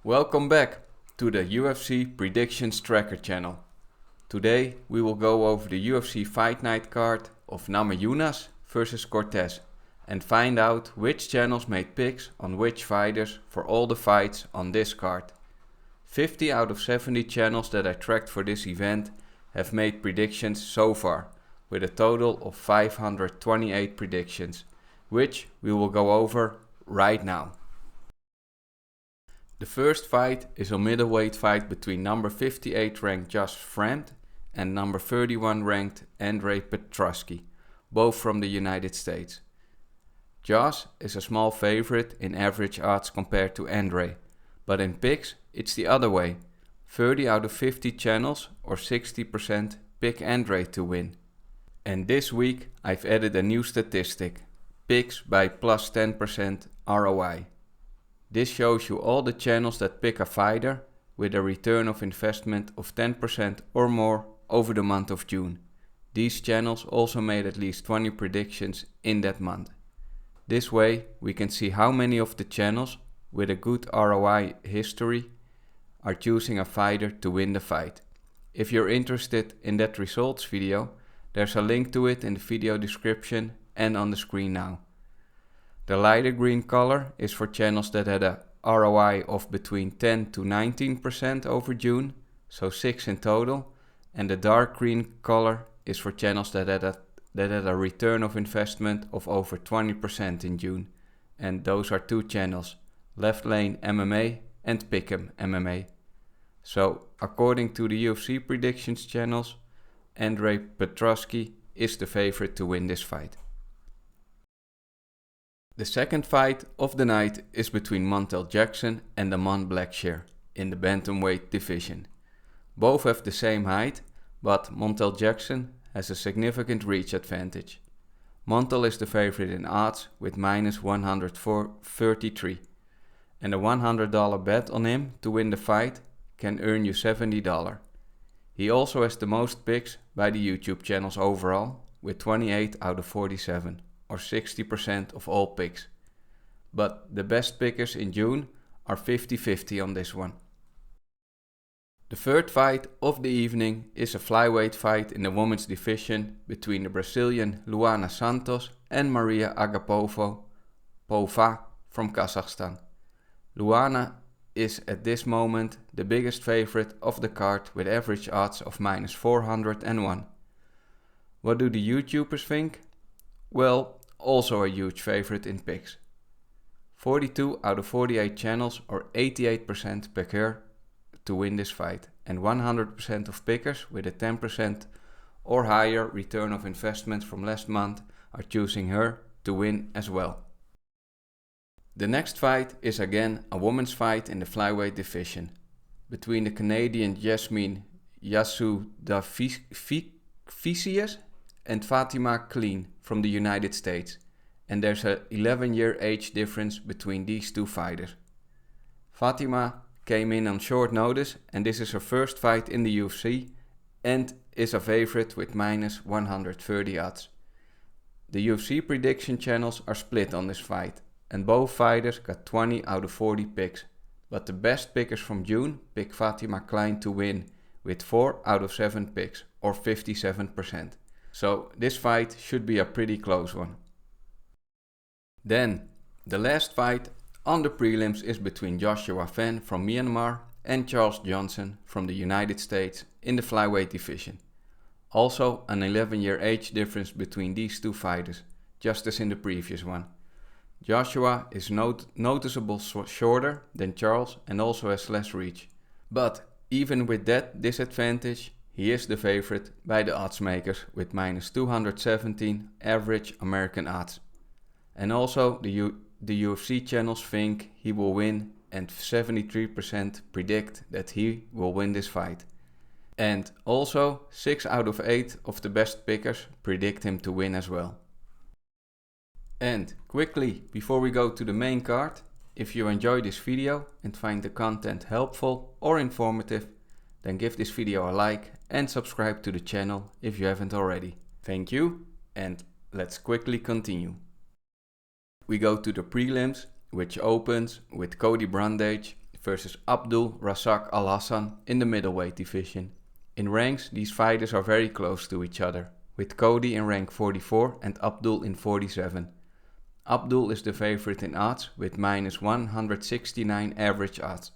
Welcome back to the UFC Predictions Tracker channel. Today we will go over the UFC Fight Night card of Namajunas versus Cortez and find out which channels made picks on which fighters for all the fights on this card. 50 out of 70 channels that I tracked for this event have made predictions so far, with a total of 528 predictions, which we will go over right now. The first fight is a middleweight fight between number 58 ranked Fremd and number 31 ranked Ange Petroski, both from the United States. Jas is a small favorite in average odds compared to Ange, but in picks it's the other way. 30 out of 50 channels or 60% pick Ange to win. And this week I've added a new statistic, picks by plus 10% ROI. This shows you all the channels that pick a fighter with a return of investment of 10% or more over the month of June. These channels also made at least 20 predictions in that month. This way we can see how many of the channels with a good ROI history are choosing a fighter to win the fight. If you're interested in that results video, there's a link to it in the video description and on the screen now. The lighter green color is for channels that had a ROI of between 10 to 19% over June, so 6 in total, and the dark green color is for channels that had a return of investment of over 20% in June, and those are two channels, Left Lane MMA and Pick'em MMA. So, according to the UFC predictions channels, Ange Petroski is the favorite to win this fight. The second fight of the night is between Montel Jackson and Blackshear in the bantamweight division. Both have the same height, but Montel Jackson has a significant reach advantage. Montel is the favorite in odds with minus 133, and a $100 bet on him to win the fight can earn you $70. He also has the most picks by the YouTube channels overall, with 28 out of 47, or 60% of all picks. But the best pickers in June are 50-50 on this one. The third fight of the evening is a flyweight fight in the women's division between the Brazilian Luana Santos and Mariya Agapova from Kazakhstan. Luana is at this moment the biggest favorite of the card with average odds of minus 401. What do the YouTubers think? Well, also a huge favorite in picks. 42 out of 48 channels or 88% pick her to win this fight, and 100% of pickers with a 10% or higher return of investment from last month are choosing her to win as well. The next fight is again a women's fight in the flyweight division between the Canadian Jasmine Jasudavicius and Fatima Kline from the United States, and there's a 11-year age difference between these two fighters. Fatima came in on short notice, and this is her first fight in the UFC and is a favorite with minus 130 odds. The UFC prediction channels are split on this fight, and both fighters got 20 out of 40 picks, but the best pickers from June pick Fatima Kline to win with 4 out of 7 picks, or 57%. So this fight should be a pretty close one. Then, the last fight on the prelims is between Joshua Fan from Myanmar and Charles Johnson from the United States in the flyweight division. Also an 11-year age difference between these two fighters, just as in the previous one. Joshua is noticeably shorter than Charles and also has less reach. But even with that disadvantage, he is the favorite by the odds makers with minus 217 average American odds. And also the UFC channels think he will win, and 73% predict that he will win this fight. And also 6 out of 8 of the best pickers predict him to win as well. And quickly, before we go to the main card, if you enjoy this video and find the content helpful or informative, then give this video a like and subscribe to the channel if you haven't already. Thank you, and let's quickly continue. We go to the prelims, which opens with Cody Brundage versus Abdul Razak Alhassan in the middleweight division. In ranks, these fighters are very close to each other, with Cody in rank 44 and Abdul in 47. Abdul is the favorite in odds with minus 169 average odds.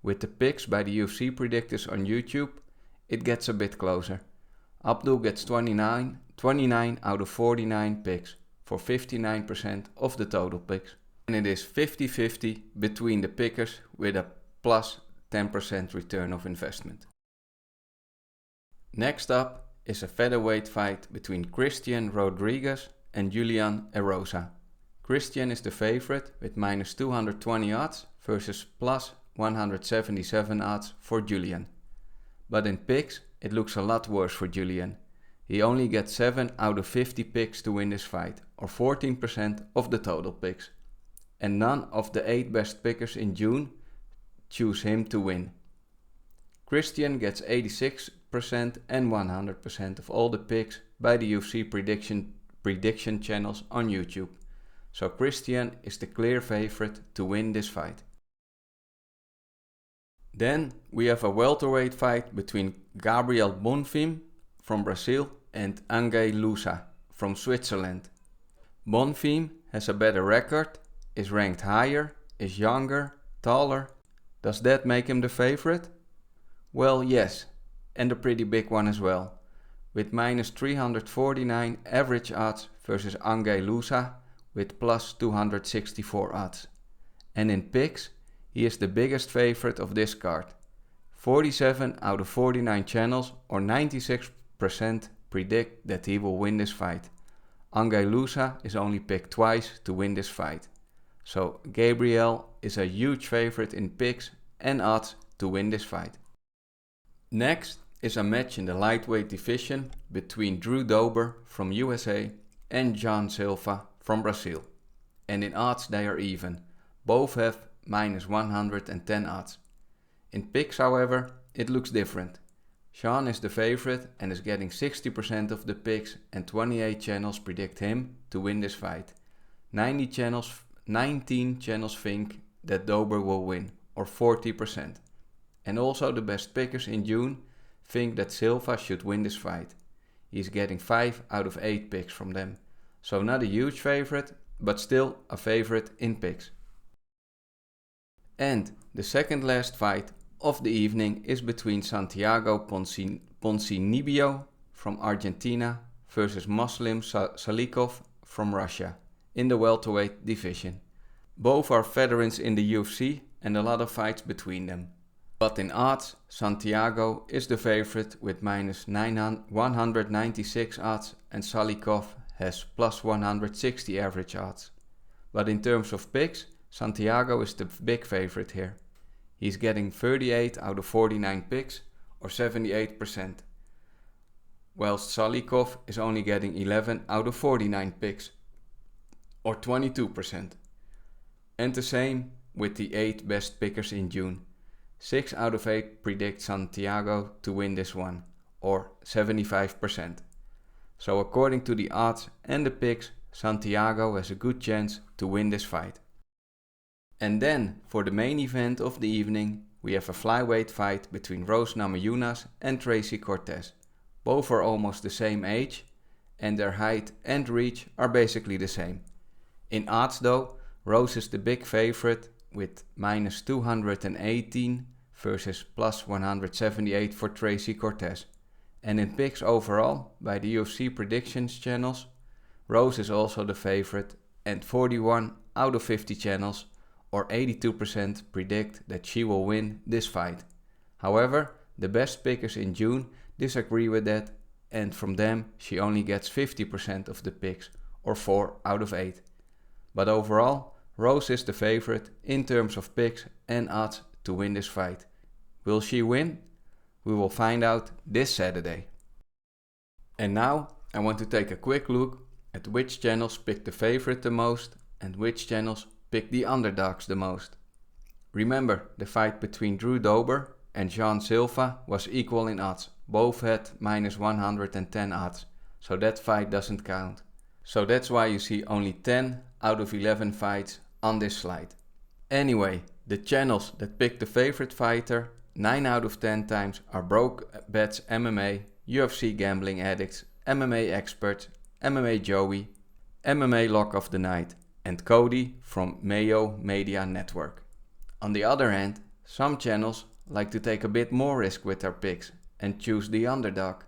With the picks by the UFC predictors on YouTube, it gets a bit closer. Abdul gets 29 out of 49 picks for 59% of the total picks. And it is 50-50 between the pickers with a plus 10% return of investment. Next up is a featherweight fight between Christian Rodriguez and Julian Erosa. Christian is the favorite with minus 220 odds versus plus 177 odds for Julian. But in picks, it looks a lot worse for Julian. He only gets 7 out of 50 picks to win this fight, or 14% of the total picks. And none of the 8 best pickers in June choose him to win. Christian gets 86% and 100% of all the picks by the UFC prediction channels on YouTube. So Christian is the clear favorite to win this fight. Then we have a welterweight fight between Gabriel Bonfim from Brazil and Ange Loosa from Switzerland. Bonfim has a better record, is ranked higher, is younger, taller. Does that make him the favorite? Well, yes, and a pretty big one as well, with minus 349 average odds versus Ange Loosa with plus 264 odds. And in picks, he is the biggest favorite of this card. 47 out of 49 channels or 96% predict that he will win this fight. Ange Loosa is only picked twice to win this fight. So Gabriel is a huge favorite in picks and odds to win this fight. Next is a match in the lightweight division between Drew Dober from USA and John Silva from Brazil. And in odds they are even. Both have minus 110 odds. In picks, however, it looks different. Sean is the favorite and is getting 60% of the picks, and 28 channels predict him to win this fight. 19 channels think that Dober will win, or 40%. And also the best pickers in June think that Silva should win this fight. He's getting 5 out of 8 picks from them. So not a huge favorite, but still a favorite in picks. And the second last fight of the evening is between Santiago Ponzinibbio from Argentina versus Muslim Salikhov from Russia in the welterweight division. Both are veterans in the UFC and a lot of fights between them. But in odds, Santiago is the favorite with minus 196 odds and Salikhov has plus 160 average odds. But in terms of picks, Santiago is the big favorite here. He's getting 38 out of 49 picks, or 78%, whilst Salikhov is only getting 11 out of 49 picks, or 22%. And the same with the 8 best pickers in June. 6 out of 8 predict Santiago to win this one, or 75%. So according to the odds and the picks, Santiago has a good chance to win this fight. And then, for the main event of the evening, we have a flyweight fight between Namajunas and Tracy Cortez. Both are almost the same age, and their height and reach are basically the same. In odds though, Rose is the big favorite with minus 218 versus plus 178 for Tracy Cortez. And in picks overall, by the UFC predictions channels, Rose is also the favorite, and 41 out of 50 channels or 82% predict that she will win this fight. However, the best pickers in June disagree with that, and from them she only gets 50% of the picks, or 4 out of 8. But overall, Rose is the favorite in terms of picks and odds to win this fight. Will she win? We will find out this Saturday. And now I want to take a quick look at which channels pick the favorite the most and which channels pick the underdogs the most. Remember, the fight between Drew Dober and John Silva was equal in odds. Both had minus 110 odds, so that fight doesn't count. So that's why you see only 10 out of 11 fights on this slide. Anyway, The channels that pick the favorite fighter 9 out of 10 times are Broke Bets MMA, UFC Gambling Addicts, MMA Expert, MMA Joey, MMA Lock of the Night, and Cody from Mayo Media Network. On the other hand, some channels like to take a bit more risk with their picks and choose the underdog.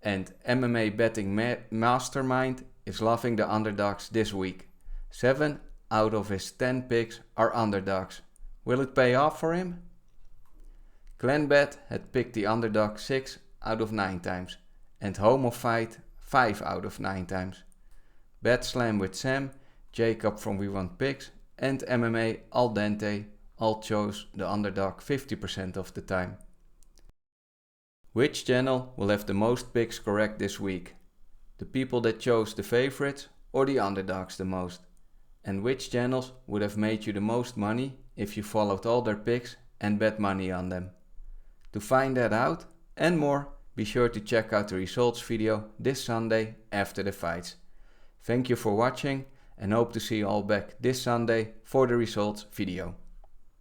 And MMA Betting Mastermind is loving the underdogs this week. 7 out of his 10 picks are underdogs. Will it pay off for him? Clanbet had picked the underdog 6 out of 9 times and Home of Fight 5 out of 9 times. Bet Slam with Sam, Jacob from We Want Picks and MMA Al Dente all chose the underdog 50% of the time. Which channel will have the most picks correct this week? The people that chose the favorites or the underdogs the most? And which channels would have made you the most money if you followed all their picks and bet money on them? To find that out and more, be sure to check out the results video this Sunday after the fights. Thank you for watching and hope to see you all back this Sunday for the results video.